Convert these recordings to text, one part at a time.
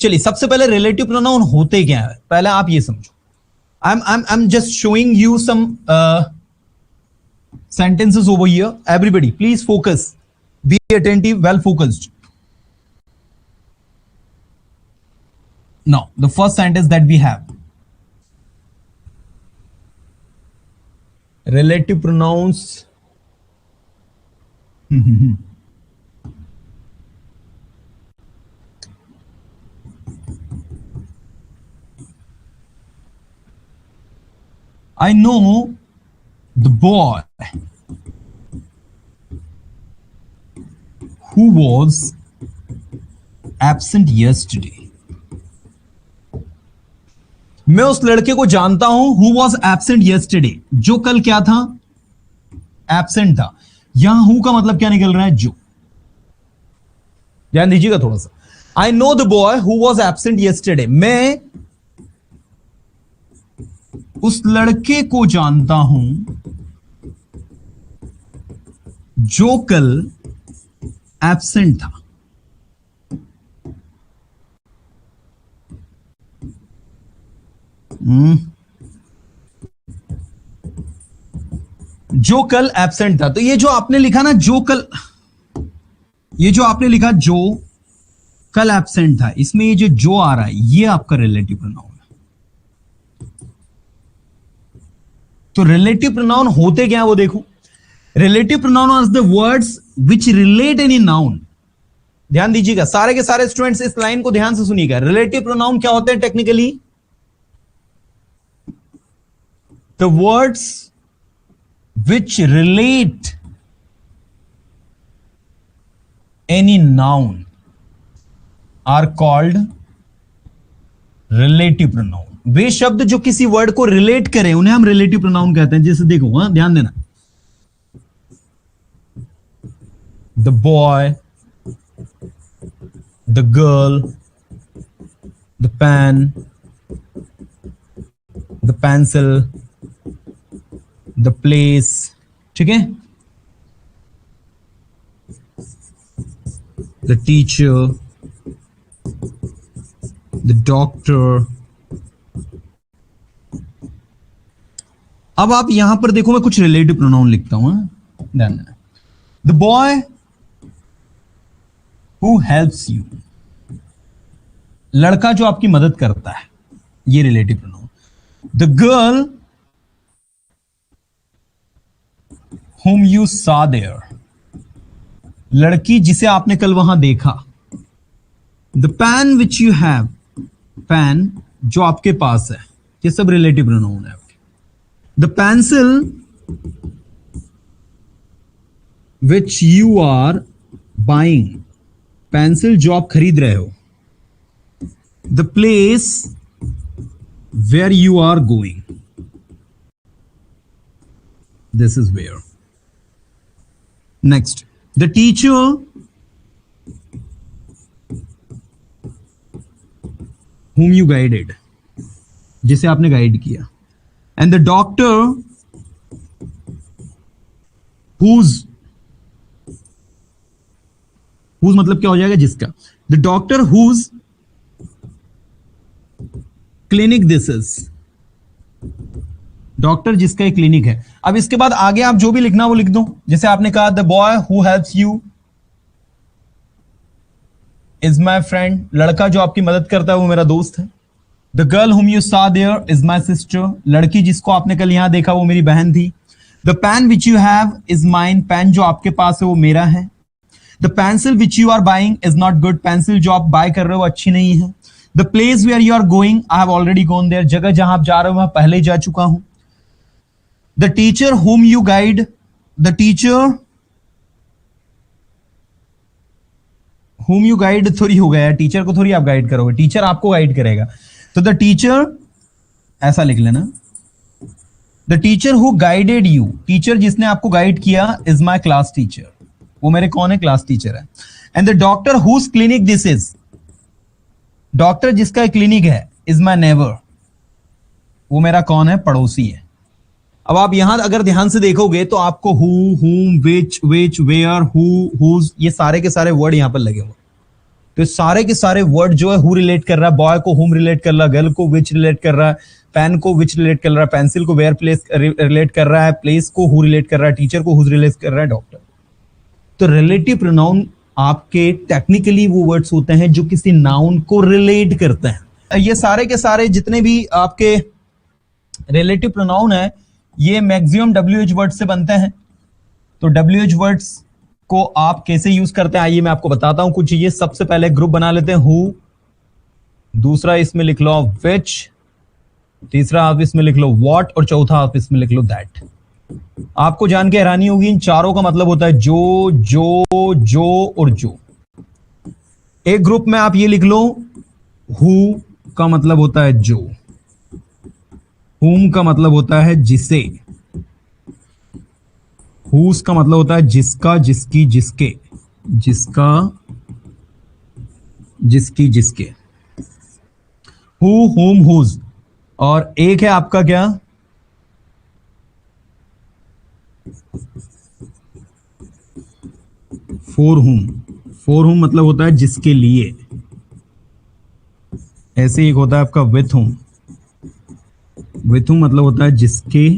चलिए सबसे पहले रिलेटिव प्रोनाउन होते क्या है, पहले आप ये समझो. I am just showing you some sentences over here. Everybody please focus, be attentive, well focused. Now the first sentence that we have, relative pronouns. I know the boy who was absent yesterday. मैं उस लड़के को जानता हूं who was absent yesterday, जो कल क्या था, absent था. यहां who का मतलब क्या निकल रहा है, जो. ध्यान दीजिएगा थोड़ा सा. I know the boy who was absent yesterday. मैं उस लड़के को जानता हूं जो कल एब्सेंट था. जो कल एब्सेंट था. तो ये जो आपने लिखा ना, जो कल, ये जो आपने लिखा जो कल एब्सेंट था, इसमें ये जो आ रहा है ये आपका रिलेटिव प्रोनाउन है. तो रिलेटिव प्रोनाउन होते क्या है वो देखो. Relative pronoun are the words which relate any noun. ध्यान दीजिएगा सारे के सारे स्टूडेंट्स, इस लाइन को ध्यान से सुनिएगा. रिलेटिव प्रोनाउन क्या होते हैं technically? The words which relate any noun are called relative pronoun. वे शब्द जो किसी वर्ड को रिलेट करें उन्हें हम रिलेटिव प्रोनाउन कहते हैं. जैसे देखो, हाँ ध्यान देना. The boy, the girl, the pen, the pencil, the place. ठीक है. The teacher, the doctor. अब आप यहां पर देखो, मैं कुछ रिलेटिव प्रोनाउन लिखता हूं. The boy who helps you, लड़का जो आपकी मदद करता है, ये relative pronoun. The girl whom you saw there, लड़की जिसे आपने कल वहां देखा. The pen which you have, pen जो आपके पास है, ये सब रिलेटिव प्रोनाउन है. The pencil which you are buying, pencil जो आप खरीद रहे हो. The place where you are going, this is where. Next, the teacher whom you guided, जिसे आपने गाइड किया. एंड द डॉक्टर whose मतलब क्या हो जाएगा, जिसका. The doctor whose clinic this is, doctor जिसका एक क्लिनिक है. अब इसके बाद आगे आप जो भी लिखना वो लिख दो. जैसे आपने कहा the boy who helps you is my friend, लड़का जो आपकी मदद करता है वो मेरा दोस्त है. द गर्ल हुम यू सा देयर इज माई सिस्टर, लड़की जिसको आपने कल यहां देखा वो मेरी बहन थी. The pen which you have is mine, pen जो आपके पास है वो मेरा है. The pencil which you are buying is not good, pencil जो आप बाय कर रहे हो वो अच्छी नहीं है. The place where you are going, I have already gone there, जगह जहां आप जा रहे हो वहां पहले ही जा चुका हूं. The teacher whom you guide, the teacher whom you guide थोड़ी हो गया, टीचर को थोड़ी आप गाइड करोगे, टीचर आपको गाइड करेगा. तो द टीचर, ऐसा लिख लेना, the teacher who guided you, teacher जिसने आपको गाइड किया इज माई क्लास टीचर, वो मेरे कौन है, क्लास टीचर है. And the doctor whose clinic this is, doctor जिसका क्लिनिक है इज माई नेबर, वो मेरा कौन है, पड़ोसी है. अब आप यहां अगर ध्यान से देखोगे तो आपको हु, हुम, विच, वेयर, हु, हुज, ये सारे के सारे वर्ड यहां पर लगे हुए. तो सारे के सारे वर्ड जो है हु रिलेट कर रहा है, बॉय को हुम रिलेट कर रहा है, गर्ल को विच रिलेट कर रहा है, पेन को विच रिलेट कर रहा है, पेंसिल को वेयर प्लेस रिलेट कर रहा है, प्लेस को हु रिलेट कर रहा है, टीचर को हु रिलेट कर रहा है, डॉक्टर। तो रिलेटिव प्रोनाउन आपके टेक्निकली वो वर्ड्स होते हैं जो किसी नाउन को रिलेट करते हैं। ये सारे के सारे जितने भी आपके रिलेटिव प्रोनाउन है ये मैक्सिमम WH वर्ड से बनते हैं। तो WH वर्ड्स को आप कैसे यूज करते हैं आइए मैं आपको बताता हूं कुछ चीजें। सबसे पहले ग्रुप बना लेते हैं हु, दूसरा इसमें लिख लो विच, तीसरा आप इसमें लिख लो व्हाट और चौथा आप इसमें लिख लो दैट। आपको जान के हैरानी होगी इन चारों का मतलब होता है जो जो और जो। एक ग्रुप में आप ये लिख लो हु का मतलब होता है जो, हुम का मतलब होता है जिसे, हुस का मतलब होता है जिसका जिसकी जिसके, जिसका जिसकी जिसके, हु हुम हुज। और एक है आपका क्या फॉर हुम, फॉर हुम मतलब होता है जिसके लिए। ऐसे एक होता है आपका विथ हुम, विथ हुम मतलब होता है जिसके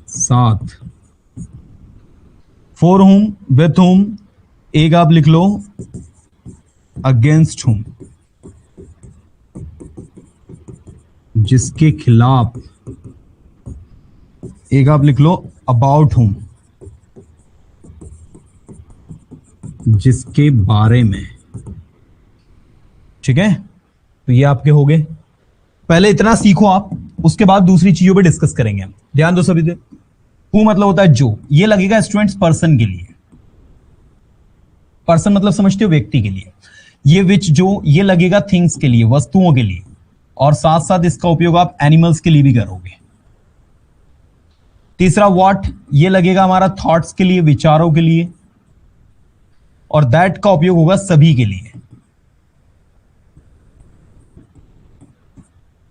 साथ। फॉर हुम, विथ हुम, एक आप लिख लो अगेंस्ट हुम, जिसके खिलाफ। एक आप लिख लो अबाउट हुम, जिसके बारे में। ठीक है, तो ये आपके हो गए। पहले इतना सीखो आप, उसके बाद दूसरी चीजों पे डिस्कस करेंगे हम। ध्यान दो सभी। हु मतलब होता है जो, ये लगेगा स्टूडेंट्स पर्सन के लिए। पर्सन मतलब समझते हो व्यक्ति के लिए। ये विच जो ये लगेगा थिंग्स के लिए, वस्तुओं के लिए। और साथ साथ इसका उपयोग आप एनिमल्स के लिए भी करोगे। तीसरा व्हाट, ये लगेगा हमारा थॉट्स के लिए, विचारों के लिए। और दैट का उपयोग होगा सभी के लिए।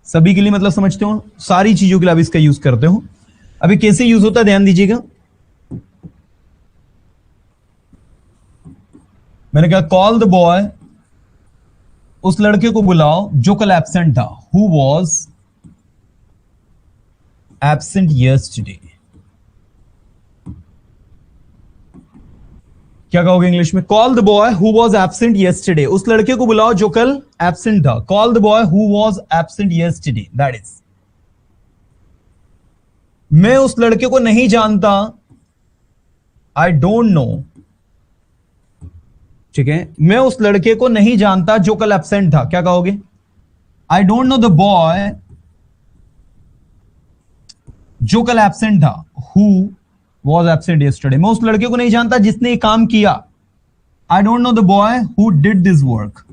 सभी के लिए मतलब समझते हो सारी चीजों के लिए आप इसका यूज करते हो। अभी कैसे यूज होता है ध्यान दीजिएगा। मैंने कहा कॉल द बॉय, उस लड़के को बुलाओ जो कल एब्सेंट था। Who was absent yesterday. क्या कहोगे इंग्लिश में? Call the boy who was absent yesterday, उस लड़के को बुलाओ जो कल एब्सेंट था। Call the boy who was absent yesterday, that is. मैं उस लड़के को नहीं जानता, आई डोंट नो। ठीक है, मैं उस लड़के को नहीं जानता जो कल एब्सेंट था। क्या कहोगे? I don't know the boy जो कल एब्सेंट था। हु वॉज एब्सेंट यस्टरडे, मैं उस लड़के को नहीं जानता जिसने ये काम किया। I don't know the boy who did this work.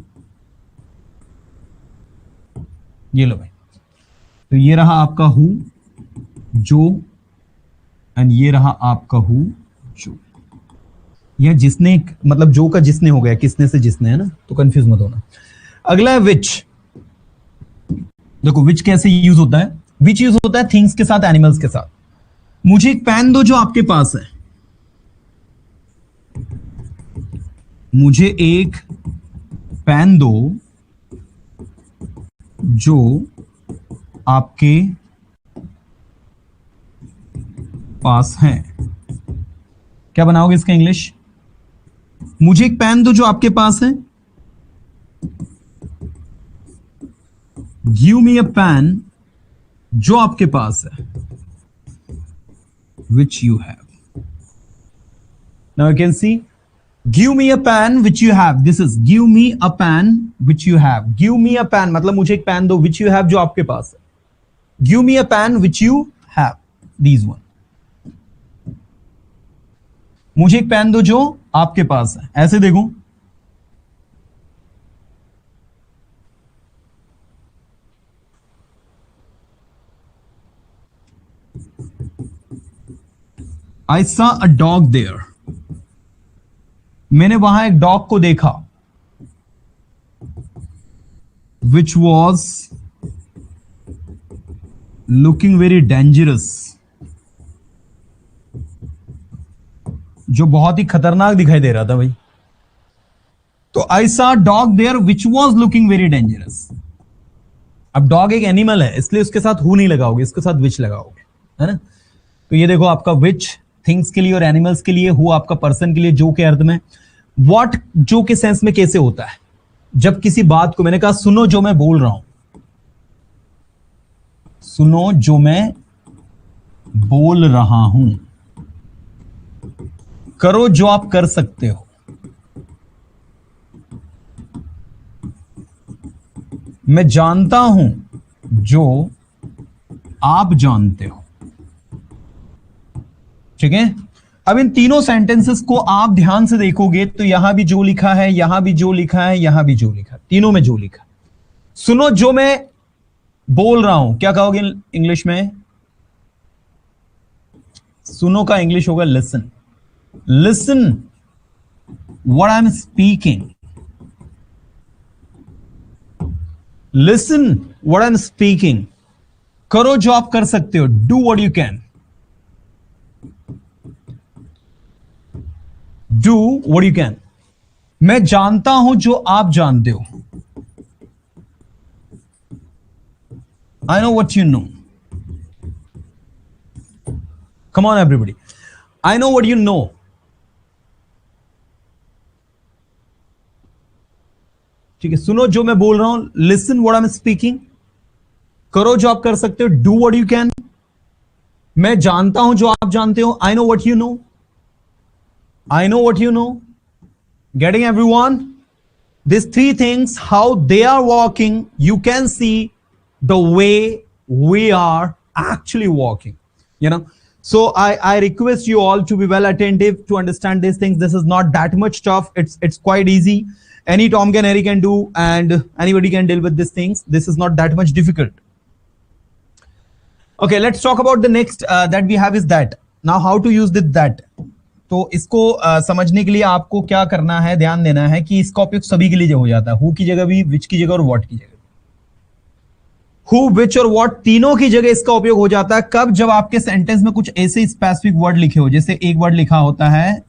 ये लो भाई, तो ये रहा आपका हु जो, एंड ये रहा आपका हु जो। यह जिसने मतलब जो का जिसने हो गया, किसने से जिसने, है ना, तो कंफ्यूज मत होना। अगला है विच। देखो विच कैसे यूज होता है? विच यूज होता है थिंग्स के साथ, एनिमल्स के साथ। मुझे एक पेन दो जो आपके पास है। मुझे एक पेन दो जो आपके पास है। क्या बनाओगे इसका इंग्लिश? मुझे एक पेन दो जो आपके पास है। गिव मी अ पेन जो आपके पास है, which you have. Now you can see, give me a pen which you have. This is give me a pen which you have. Give me a pen मतलब मुझे एक पेन दो, which you have जो आपके पास है। Give me a pen which you have. These one. मुझे एक पेन दो जो आपके पास है। ऐसे देखो, I saw a dog there. मैंने वहां एक डॉग को देखा। Which was looking very dangerous. जो बहुत ही खतरनाक दिखाई दे रहा था भाई। तो I saw dog there which was looking very dangerous. अब डॉग एक एनिमल है, इसलिए उसके साथ हु नहीं लगाओगे, इसके साथ विच लगाओगे, है ना। तो ये देखो आपका विच थिंग्स के लिए और एनिमल्स के लिए, हु आपका पर्सन के लिए, जो के अर्थ में। व्हाट जो के सेंस में कैसे होता है, जब किसी बात को, मैंने कहा सुनो जो मैं बोल रहा हूं, सुनो जो मैं बोल रहा हूं, करो जो आप कर सकते हो, मैं जानता हूं जो आप जानते हो। ठीक है, अब इन तीनों सेंटेंसेस को आप ध्यान से देखोगे तो यहां भी जो लिखा है, यहां भी जो लिखा है, यहां भी जो लिखा है, तीनों में जो लिखा है। सुनो जो मैं बोल रहा हूं, क्या कहोगे इंग्लिश में? सुनो का इंग्लिश होगा listen. Listen what I am speaking, listen what I am speaking, करो जो आप कर सकते हो, do what you can, do what you can. मैं जानता हूं जो आप जानते हो, I know what you know. Come on everybody, I know what you know. ठीक है, सुनो जो मैं बोल रहा हूं, listen what I am speaking, करो जो आप कर सकते हो, डू व्हाट यू कैन। मैं जानता हूं जो आप जानते हो, I know what you know, I know what you know. Getting everyone? These three things, how they are walking, you can see the way we are actually walking. You know, so I request you all to be well attentive to understand these things. This is not that much tough. It's quite easy. Any Tom can Harry can do, and anybody can deal with these things. This is not that much difficult. Okay, let's talk about the next that we have is that. Now, how to use that? तो इसको समझने के लिए आपको क्या करना है, ध्यान देना है कि इसका उपयोग सभी के लिए हो जाता है, हु की जगह भी, विच की जगह और व्हाट की जगह। हु, विच और व्हाट तीनों की जगह इसका उपयोग हो जाता है। कब? जब आपके सेंटेंस में कुछ ऐसे स्पेसिफिक वर्ड लिखे हो, जैसे एक वर्ड लिखा होता है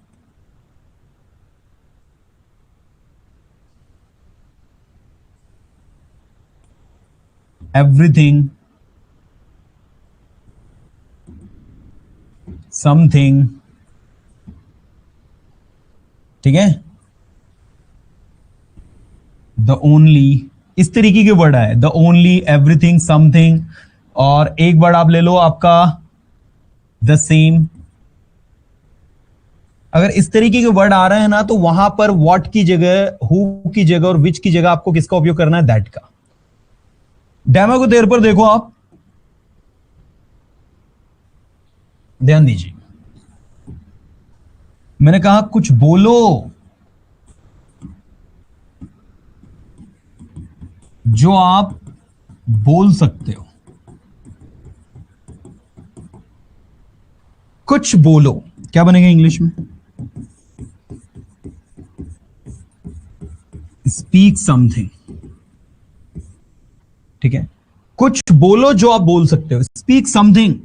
एवरीथिंग, समथिंग, ठीक है, द ओनली, इस तरीके के वर्ड है, द ओनली, एवरीथिंग, समथिंग। और एक वर्ड आप ले लो आपका द सेम। अगर इस तरीके के वर्ड आ रहे हैं ना, तो वहां पर व्हाट की जगह, हु की जगह और विच की जगह आपको किसका उपयोग करना है? दैट का। डेमो को देर पर देखो, आप ध्यान दीजिए। मैंने कहा कुछ बोलो जो आप बोल सकते हो, कुछ बोलो, क्या बनेगा इंग्लिश में? Speak something. ठीक है, कुछ बोलो जो आप बोल सकते हो, speak something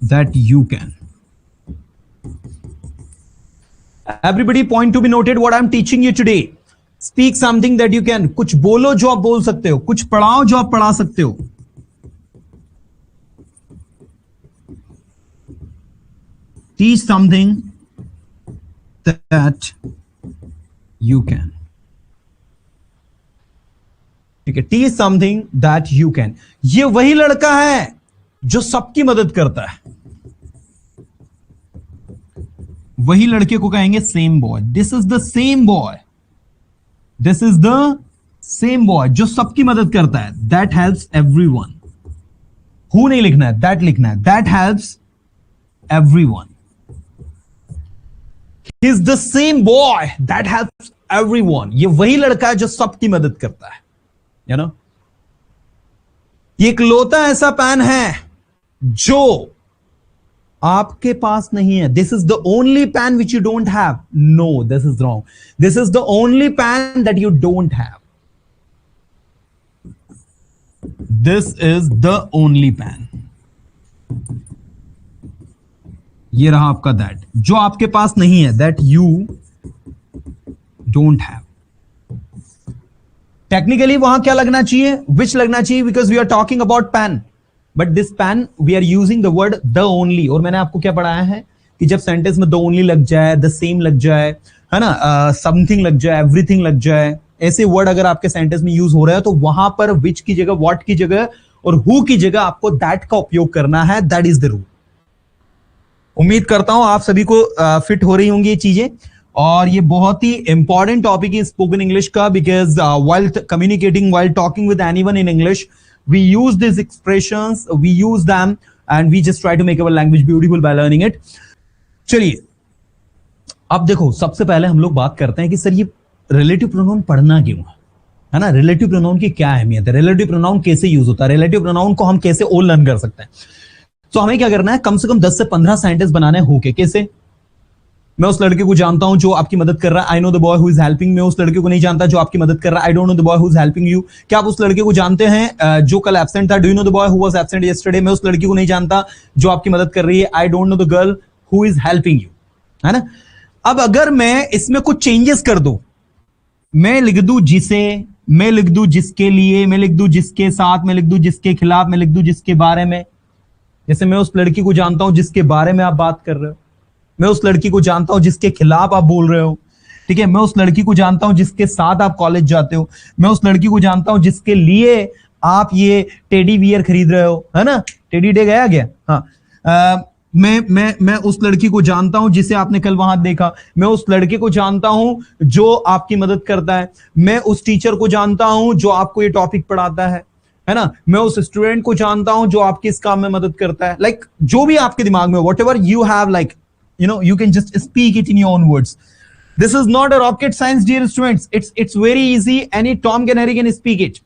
that you can. Everybody, point to be noted what I'm teaching you today. Speak something that you can. कुछ बोलो जो आप बोल सकते हो, कुछ पढ़ाओ जो आप पढ़ा सकते हो। Teach something that you can. ठीक है, teach something that you can. ये वही लड़का है जो सबकी मदद करता है। वही लड़के को कहेंगे same boy. This is the same boy, this is the same boy जो सबकी मदद करता है। That helps everyone. हु नहीं लिखना है, दैट लिखना है। That helps everyone. He is the same boy that helps everyone. ये वही लड़का है जो सबकी मदद करता है, यू नो। ये इकलौता ऐसा पैन है जो आपके पास नहीं है। This is the only pen which you don't have. No, this is wrong. This is the only pen that you don't have. This is the only pen. ये रहा आपका दैट, जो आपके पास नहीं है, that you don't have. Technically वहां क्या लगना चाहिए, विच लगना चाहिए, because we are talking about pen, but this pen we are using the word the only. और मैंने आपको क्या पढ़ाया है कि जब सेंटेंस में द ओनली लग जाए, द सेम लग जाए, है ना, समथिंग लग जाए, एवरीथिंग लग जाए, ऐसे वर्ड अगर आपके सेंटेंस में यूज हो रहे हैं तो वहां पर विच की जगह, व्हाट की जगह और हु की जगह आपको दैट का उपयोग करना है। That is the rule. उम्मीद करता हूं आप सभी को फिट हो रही होंगी ये चीजें, और ये बहुत ही इंपॉर्टेंट टॉपिक है स्पोकन इंग्लिश का, because while communicating, while talking with anyone in English, we use this expressions, we use them and we just try to make our language beautiful by learning it. चलिए अब देखो, सबसे पहले हम लोग बात करते हैं कि सर ये रिलेटिव प्रोनाउन पढ़ना क्यों है ना, रिलेटिव प्रोनाउन की क्या अहमियत है, रिलेटिव प्रोनाउन कैसे यूज होता है, रिलेटिव प्रोनाउन को हम कैसे और लर्न कर सकते हैं। तो हमें क्या करना है, कम से कम 10 से 15 सेंटेंस बनाने होके। कैसे? मैं उस लड़के को जानता हूं जो आपकी मदद कर रहा है, I know the boy who is helping. मैं उस लड़के को नहीं जानता जो आपकी मदद कर रहा है, I don't know the boy who is helping you. क्या आप उस लड़के को जानते हैं जो कल एब्सेंट था? Do you know the boy who was absent yesterday. मैं उस लड़की को नहीं जानता जो आपकी मदद कर रही है, I don't know the girl who is helping you, है ना। अब अगर मैं इसमें कुछ चेंजेस कर दूं, मैं लिख दूं जिसे, मैं लिख दूं जिसके लिए, मैं लिख दूं जिसके साथ, मैं लिख दूं जिसके खिलाफ, मैं लिख दूं जिसके बारे में। जैसे मैं उस लड़की को जानता हूं जिसके बारे में आप बात कर रहे हो, मैं उस लड़की को जानता हूं जिसके खिलाफ आप बोल रहे हो, ठीक है। मैं उस लड़की को जानता हूं जिसके साथ आप कॉलेज जाते हो, मैं उस लड़की को जानता हूं जिसके लिए आप ये टेडी बियर खरीद रहे हो, है ना। टेडी डे गया क्या? हाँ। मैं उस लड़की को जानता हूं जिसे आपने कल वहां देखा, मैं उस लड़के को जानता हूं जो आपकी मदद करता है, मैं उस टीचर को जानता हूं जो आपको ये टॉपिक पढ़ाता है ना, मैं उस स्टूडेंट को जानता हूं जो आपके इस काम में मदद करता है। लाइक जो भी आपके दिमाग में, what ever you have, like you can just speak it in your own words. This is not a rocket science, dear students. It's very easy. Any Tom and Harry can speak it.